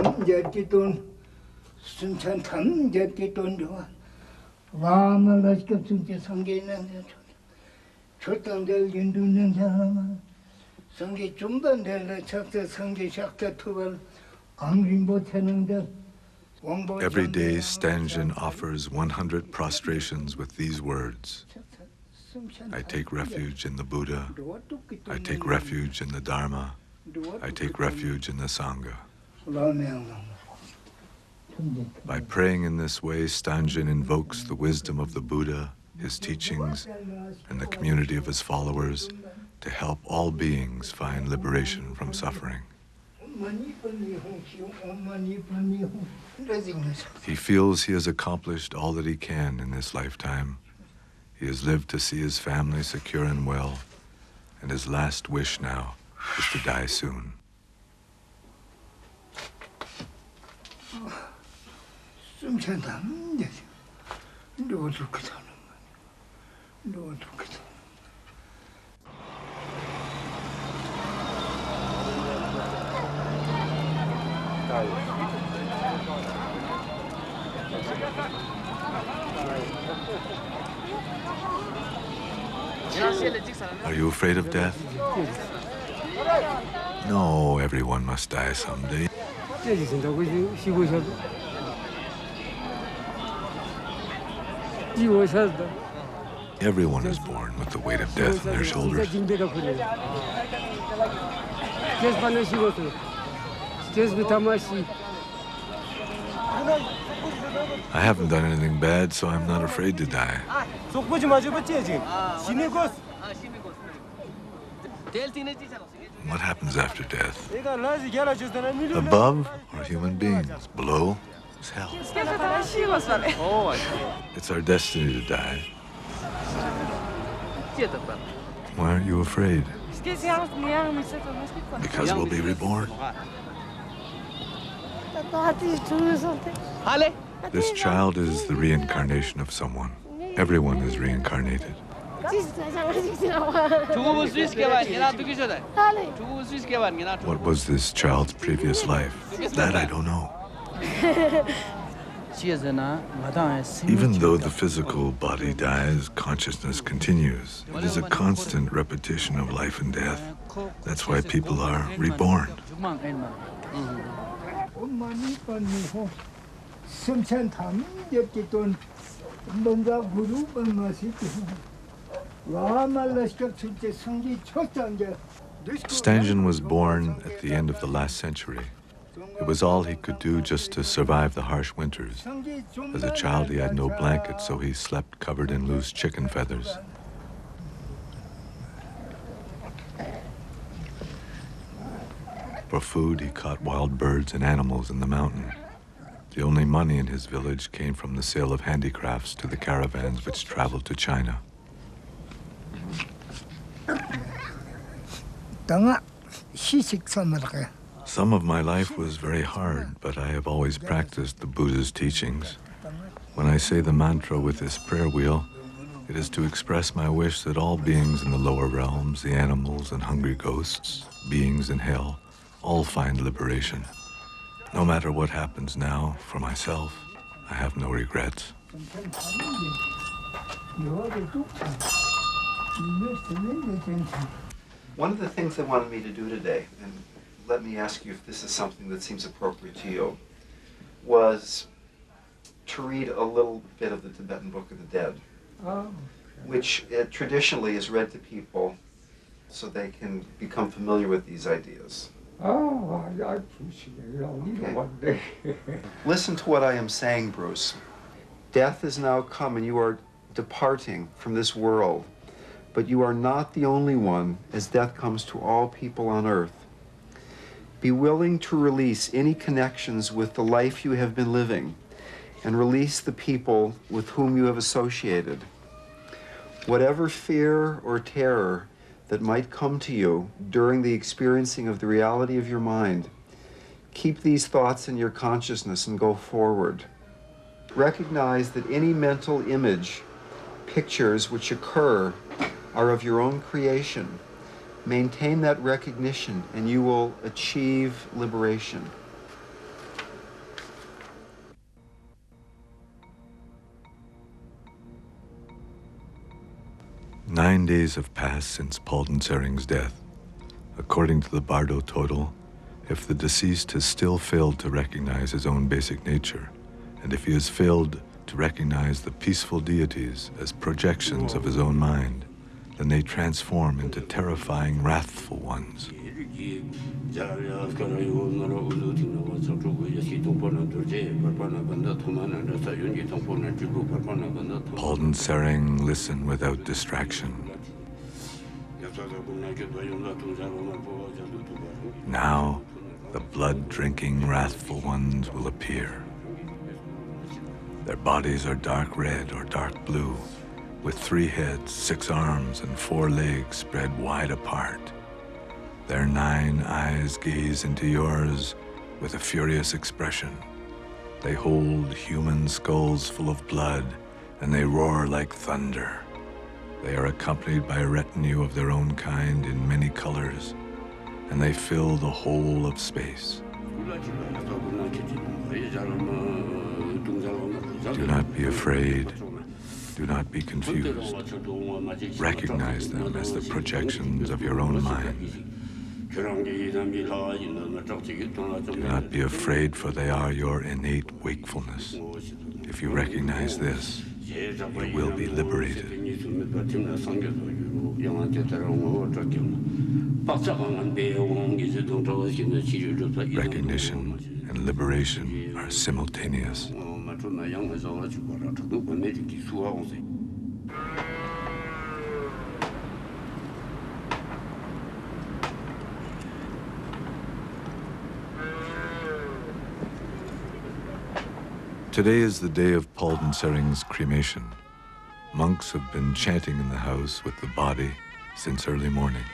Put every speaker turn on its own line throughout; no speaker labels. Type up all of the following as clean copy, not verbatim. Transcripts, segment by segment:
Every day, Stangen offers 100 prostrations with these words. I take refuge in the Buddha. I take refuge in the Dharma. I take refuge in the Sangha. By praying in this way, Stangen invokes the wisdom of the Buddha, his teachings, and the community of his followers to help all beings find liberation from suffering. He feels he has accomplished all that he can in this lifetime. He has lived to see his family secure and well, and his last wish now is to die soon. Are you afraid of death? No, everyone must die someday. Everyone is born with the weight of death on their shoulders. I haven't done anything bad, so I'm not afraid to die. What happens after death? Above are human beings. Below is hell. It's our destiny to die. Why aren't you afraid? Because we'll be reborn. This child is the reincarnation of someone. Everyone is reincarnated. What was this child's previous life? That I don't know. Even though the physical body dies, consciousness continues. It is a constant repetition of life and death. That's why people are reborn. Stangen was born at the end of the last century. It was all he could do just to survive the harsh winters. As a child, he had no blanket, so he slept covered in loose chicken feathers. For food, he caught wild birds and animals in the mountain. The only money in his village came from the sale of handicrafts to the caravans which traveled to China. Some of my life was very hard, but I have always practiced the Buddha's teachings. When I say the mantra with this prayer wheel, it is to express my wish that all beings in the lower realms, the animals and hungry ghosts, beings in hell, all find liberation. No matter what happens now, for myself, I have no regrets.
One of the things they wanted me to do today, and let me ask you if this is something that seems appropriate to you, was to read a little bit of the Tibetan Book of the Dead, which traditionally is read to people so they can become familiar with these ideas. I appreciate it. One day. Listen to what I am saying, Bruce. Death is now come and you are departing from this world, but you are not the only one, as death comes to all people on earth. Be willing to release any connections with the life you have been living and release the people with whom you have associated. Whatever fear or terror that might come to you during the experiencing of the reality of your mind, keep these thoughts in your consciousness and go forward. Recognize that any mental image, pictures which occur are of your own creation. Maintain that recognition and you will achieve liberation.
9 days have passed since Palden Sering's death. According to the Bardo total, if the deceased has still failed to recognize his own basic nature, and if he has failed to recognize the peaceful deities as projections of his own mind, then they transform into terrifying, wrathful ones. Palden Sering listened without distraction. Now, the blood-drinking, wrathful ones will appear. Their bodies are dark red or dark blue, with 3 heads, 6 arms, and 4 legs spread wide apart. Their 9 eyes gaze into yours with a furious expression. They hold human skulls full of blood, and they roar like thunder. They are accompanied by a retinue of their own kind in many colors, and they fill the whole of space. Do not be afraid. Do not be confused. Recognize them as the projections of your own mind. Do not be afraid, for they are your innate wakefulness. If you recognize this, you will be liberated. Recognition and liberation are simultaneous. Today is the day of Palden Sering's cremation. Monks have been chanting in the house with the body since early morning.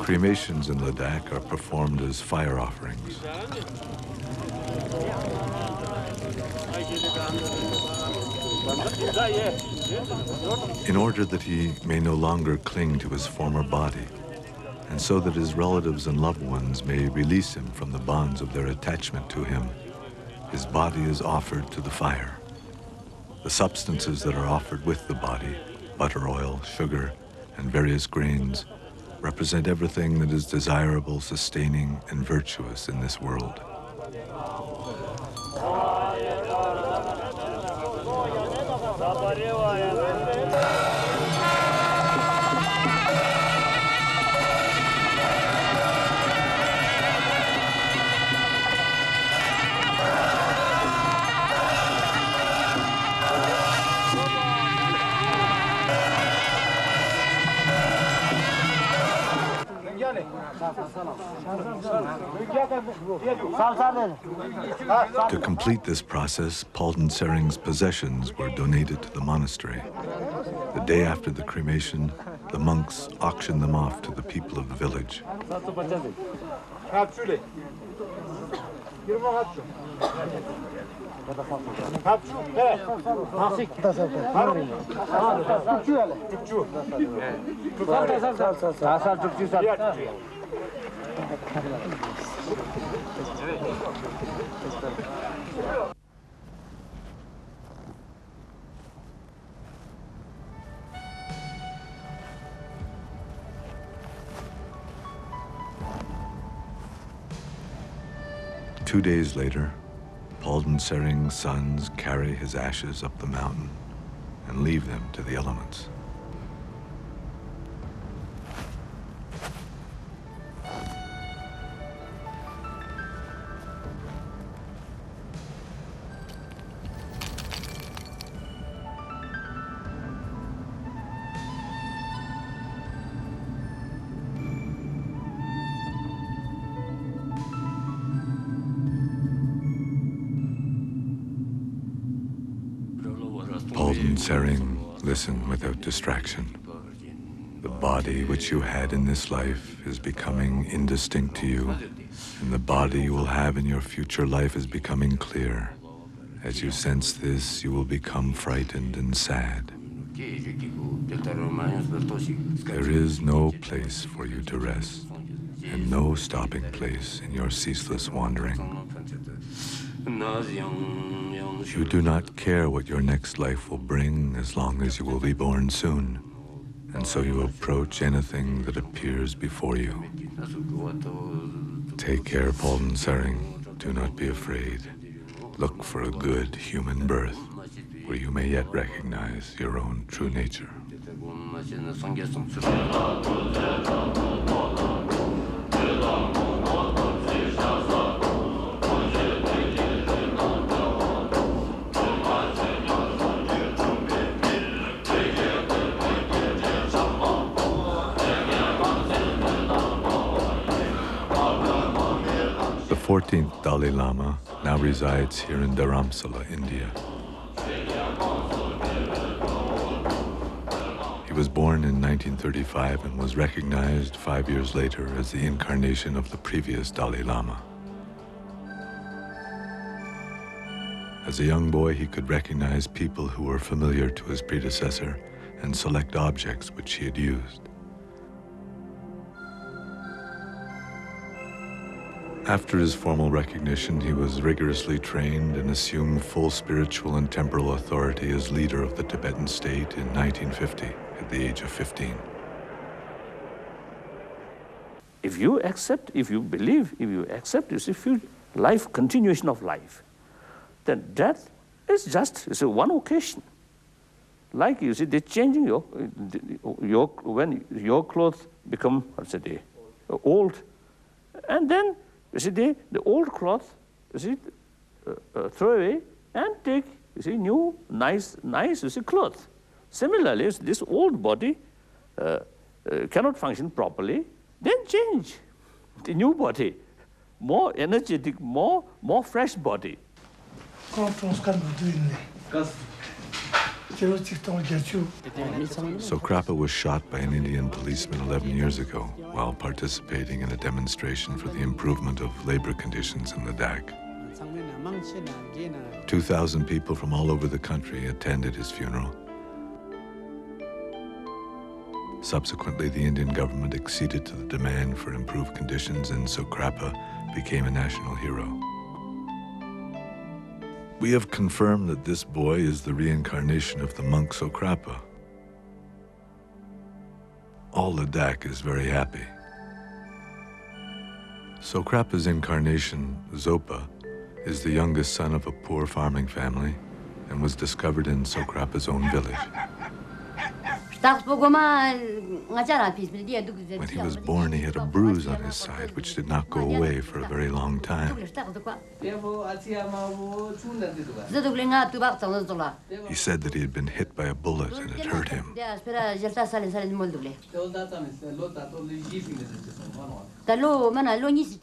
Cremations in Ladakh are performed as fire offerings. In order that he may no longer cling to his former body, and so that his relatives and loved ones may release him from the bonds of their attachment to him, his body is offered to the fire. The substances that are offered with the body, butter oil, sugar, and various grains, represent everything that is desirable, sustaining, and virtuous in this world. To complete this process, Paulden Sering's possessions were donated to the monastery. The day after the cremation, the monks auctioned them off to the people of the village. Two days later, Paulden Sering's sons carry his ashes up the mountain and leave them to the elements. Paulden Sering, listen without distraction. The body which you had in this life is becoming indistinct to you, and the body you will have in your future life is becoming clear. As you sense this, you will become frightened and sad. There is no place for you to rest, and no stopping place in your ceaseless wandering. You do not care what your next life will bring as long as you will be born soon, and so you approach anything that appears before you. Take care, Paulden Sering. Do not be afraid. Look for a good human birth, where you may yet recognize your own true nature. The 14th Dalai Lama now resides here in Dharamsala, India. He was born in 1935 and was recognized 5 years later as the incarnation of the previous Dalai Lama. As a young boy, he could recognize people who were familiar to his predecessor and select objects which he had used. After his formal recognition, he was rigorously trained and assumed full spiritual and temporal authority as leader of the Tibetan state in 1950 at the age of 15.
If you accept, if you believe, if you accept, you see, life, continuation of life, then death is just one occasion. Like you see, they're changing when your clothes become, old, and then you see, the old cloth, you see, throw away and take, you see, new, nice, you see, cloth. Similarly, this old body cannot function properly, then change the new body, more energetic, more fresh body.
Sokrapa was shot by an Indian policeman 11 years ago while participating in a demonstration for the improvement of labor conditions in Ladakh. 2,000 people from all over the country attended his funeral. Subsequently, the Indian government acceded to the demand for improved conditions, and Sokrapa became a national hero. We have confirmed that this boy is the reincarnation of the monk Sokrapa. All Ladakh is very happy. Sokrapa's incarnation, Zopa, is the youngest son of a poor farming family and was discovered in Sokrapa's own village. When he was born, he had a bruise on his side which did not go away for a very long time. He said that he had been hit by a bullet and it hurt him.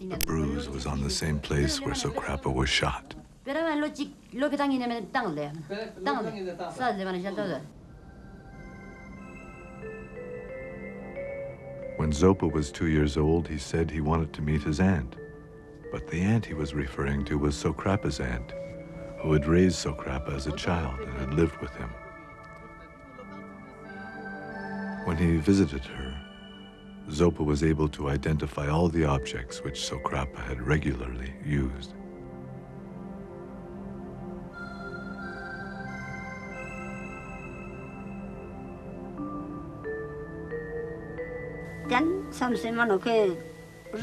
The bruise was on the same place where Sokrapa was shot. When Zopa was 2 years old, he said he wanted to meet his aunt. But the aunt he was referring to was Sokrapa's aunt, who had raised Sokrapa as a child and had lived with him. When he visited her, Zopa was able to identify all the objects which Sokrapa had regularly used.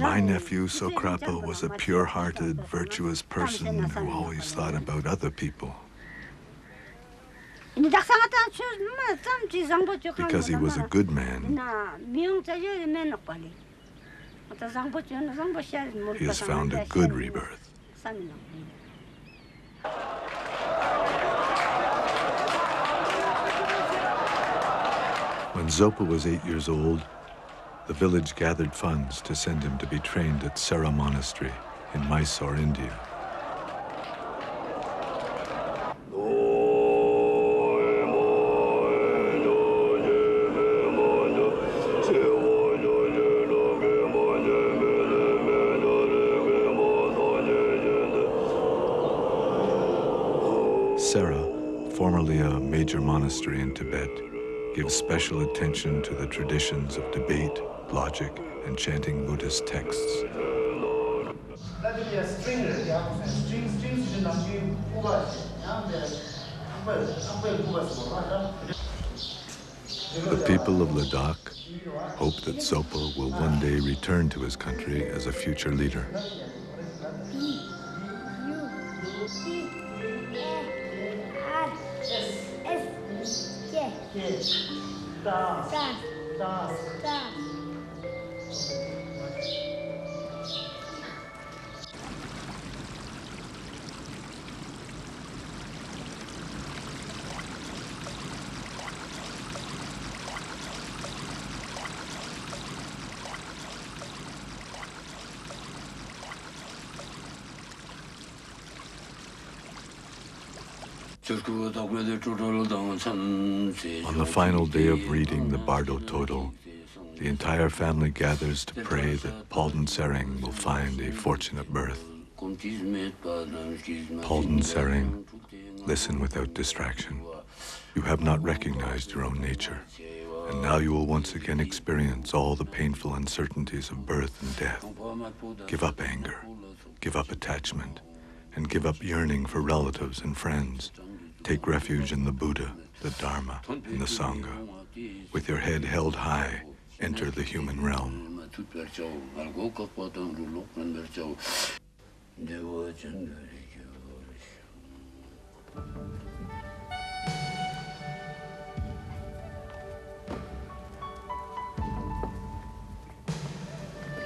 My nephew Sokrapa was a pure-hearted, virtuous person who always thought about other people. Because he was a good man, he has found a good rebirth. When Zopa was 8 years old, the village gathered funds to send him to be trained at Sera Monastery in Mysore, India. Sera, formerly a major monastery in Tibet, gives special attention to the traditions of debate, logic, and chanting Buddhist texts. The people of Ladakh hope that Zopa will one day return to his country as a future leader. On the final day of reading the Bardo Total, the entire family gathers to pray that Palden Sering will find a fortunate birth. Palden Sering, listen without distraction. You have not recognized your own nature, and now you will once again experience all the painful uncertainties of birth and death. Give up anger, give up attachment, and give up yearning for relatives and friends. Take refuge in the Buddha, the Dharma, and the Sangha. With your head held high, enter the human realm.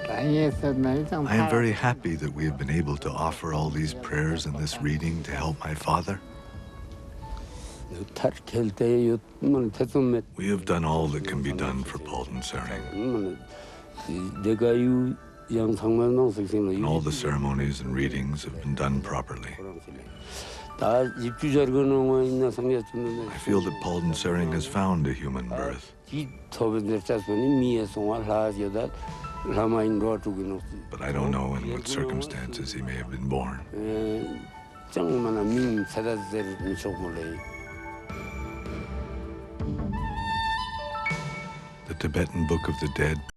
I am very happy that we have been able to offer all these prayers and this reading to help my father. We have done all that can be done for Palden Sering. And all the ceremonies and readings have been done properly. I feel that Palden Sering has found a human birth. But I don't know in what circumstances he may have been born. The Tibetan Book of the Dead